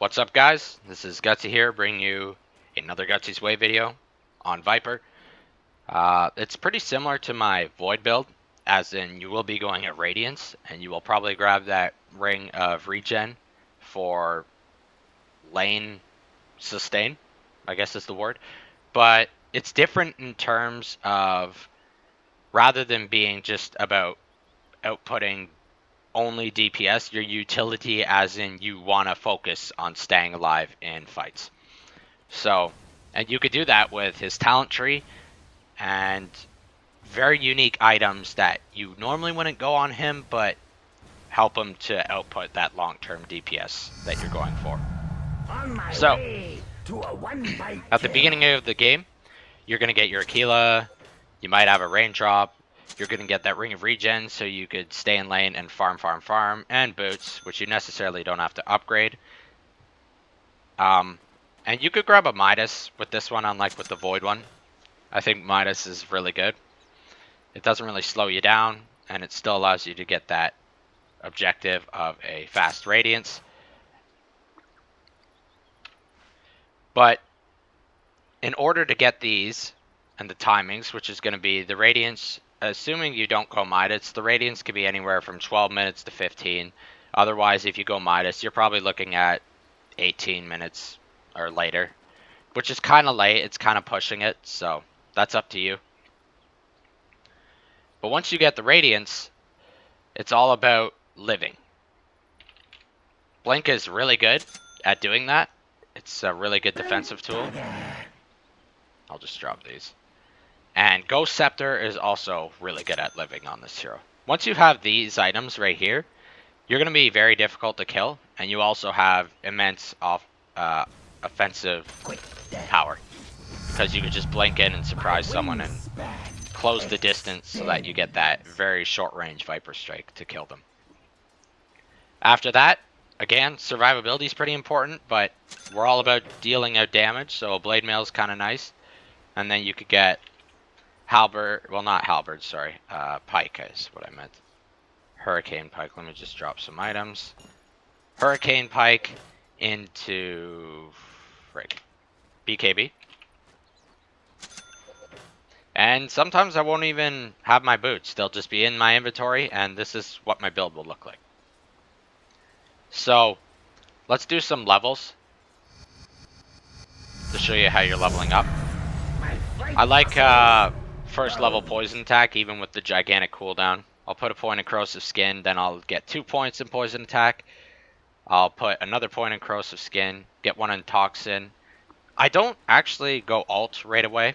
What's up, guys? This is Gutsy here, bringing you another Gutsy's Way video on Viper. It's pretty similar to my Void build, as in you will be going at Radiance, and you will probably grab that ring of Regen for lane sustain, I guess is the word. But it's different in terms of, rather than being just about outputting only DPS, your utility as in you want to focus on staying alive in fights. So, and you could do that with his talent tree and very unique items that you normally wouldn't go on him, but help him to output that long-term DPS that you're going for. So, at the beginning of the game, you're going to get your Aquila, you might have a Raindrop, you're going to get that Ring of Regen so you could stay in lane and farm, and boots, which you necessarily don't have to upgrade. And you could grab a Midas with this one, unlike with the Void one. I think Midas is really good. It doesn't really slow you down, and it still allows you to get that objective of a fast Radiance. But in order to get these, and the timings, which is going to be the Radiance, assuming you don't go Midas, the Radiance could be anywhere from 12 minutes to 15. Otherwise, if you go Midas, you're probably looking at 18 minutes or later, which is kind of late. It's kind of pushing it, so that's up to you. But once you get the Radiance, it's all about living. Blink is really good at doing that. It's a really good defensive tool. I'll just drop these. And Ghost Scepter is also really good at living on this hero. Once you have these items right here, you're going to be very difficult to kill, and you also have immense offensive power, because you could just blink in and surprise someone and close the distance so that you get that very short range Viper Strike to kill them. After that, again, survivability is pretty important, but we're all about dealing out damage, so a Blade Mail is kind of nice. And then you could get Halberd, well, not Halberd, sorry, Pike is what I meant. Hurricane Pike, let me just drop some items. Hurricane Pike into BKB. And sometimes I won't even have my boots, they'll just be in my inventory, and this is what my build will look like. So, let's do some levels to show you how you're leveling up. I like first level Poison Attack, even with the gigantic cooldown. I'll put a point in Corrosive Skin, then I'll get 2 points in Poison Attack. I'll put another point in Corrosive Skin, get 1 in Toxin. I don't actually go alt right away.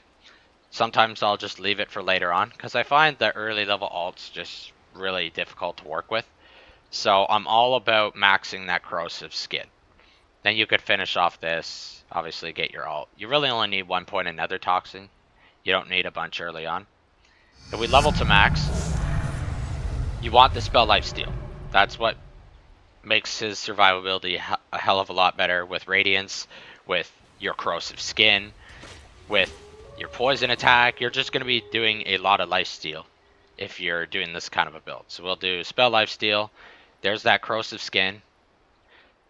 Sometimes I'll just leave it for later on, because I find the early level alts just really difficult to work with. So I'm all about maxing that Corrosive Skin. Then you could finish off this, obviously get your alt. You really only need 1 point in Nethertoxin. You don't need a bunch early on. If we level to max, you want the spell Lifesteal. That's what makes his survivability a hell of a lot better with Radiance, with your Corrosive Skin, with your Poison Attack. You're just going to be doing a lot of Lifesteal if you're doing this kind of a build. So we'll do spell Lifesteal. There's that Corrosive Skin.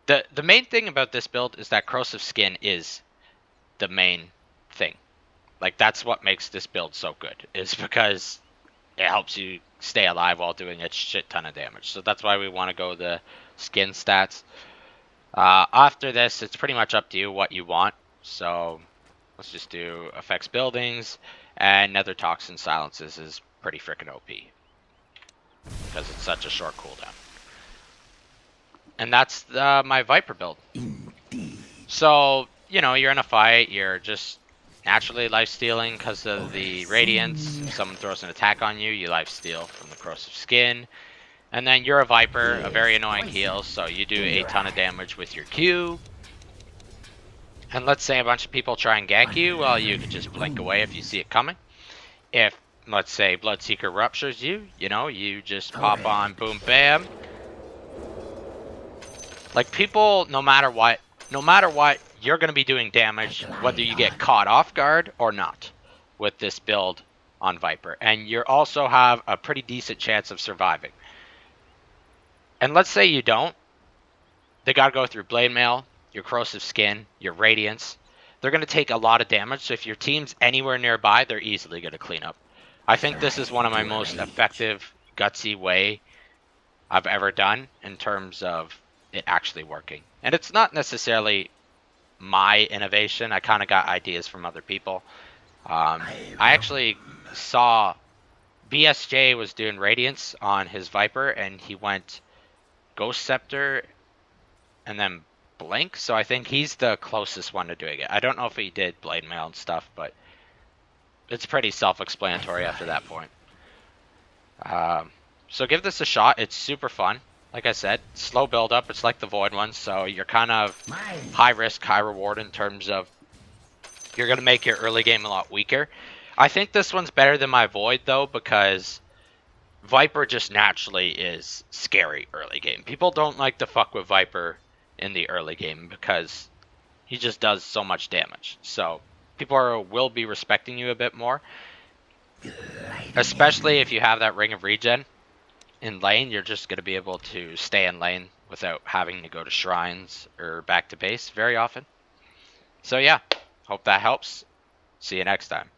The main thing about this build is that Corrosive Skin is the main thing. Like, that's what makes this build so good, is because it helps you stay alive while doing a shit ton of damage. So that's why we want to go the skin stats. After this, it's pretty much up to you what you want. So let's just do affects buildings, and Nethertoxin silences is pretty freaking OP, because it's such a short cooldown. And that's my Viper build. So, you know, you're in a fight, you're just naturally lifestealing because of the Radiance. If someone throws an attack on you, you lifesteal from the Corrosive Skin. And then you're a Viper, a very annoying heal, so you do a ton of damage with your Q. And let's say a bunch of people try and gank you, well, you can just blink away if you see it coming. If, let's say, Bloodseeker ruptures you, you know, you just pop on, boom, bam. Like, people, no matter what, you're going to be doing damage, whether you get caught off guard or not, with this build on Viper. And you also have a pretty decent chance of surviving. And let's say you don't. They got to go through Blade Mail. your Corrosive Skin, your Radiance. They're going to take a lot of damage, so if your team's anywhere nearby, they're easily going to clean up. I think this is one of my most effective Gutsy Way I've ever done in terms of it actually working. And it's not necessarily my innovation. I kind of got ideas from other people. I actually saw BSJ was doing Radiance on his Viper, and he went Ghost Scepter and then Blink, so I think he's the closest one to doing it. I don't know if he did Blade Mail and stuff, but it's pretty self-explanatory after that point. So give this a shot. It's super fun. Like I said, slow build up. It's like the Void one, so you're kind of high risk, high reward in terms of you're going to make your early game a lot weaker. I think this one's better than my Void, though, because Viper just naturally is scary early game. People don't like to fuck with Viper in the early game because he just does so much damage. So people will be respecting you a bit more. Especially if you have that Ring of Regen in lane, you're just going to be able to stay in lane without having to go to shrines or back to base very often. So yeah, hope that helps. See you next time.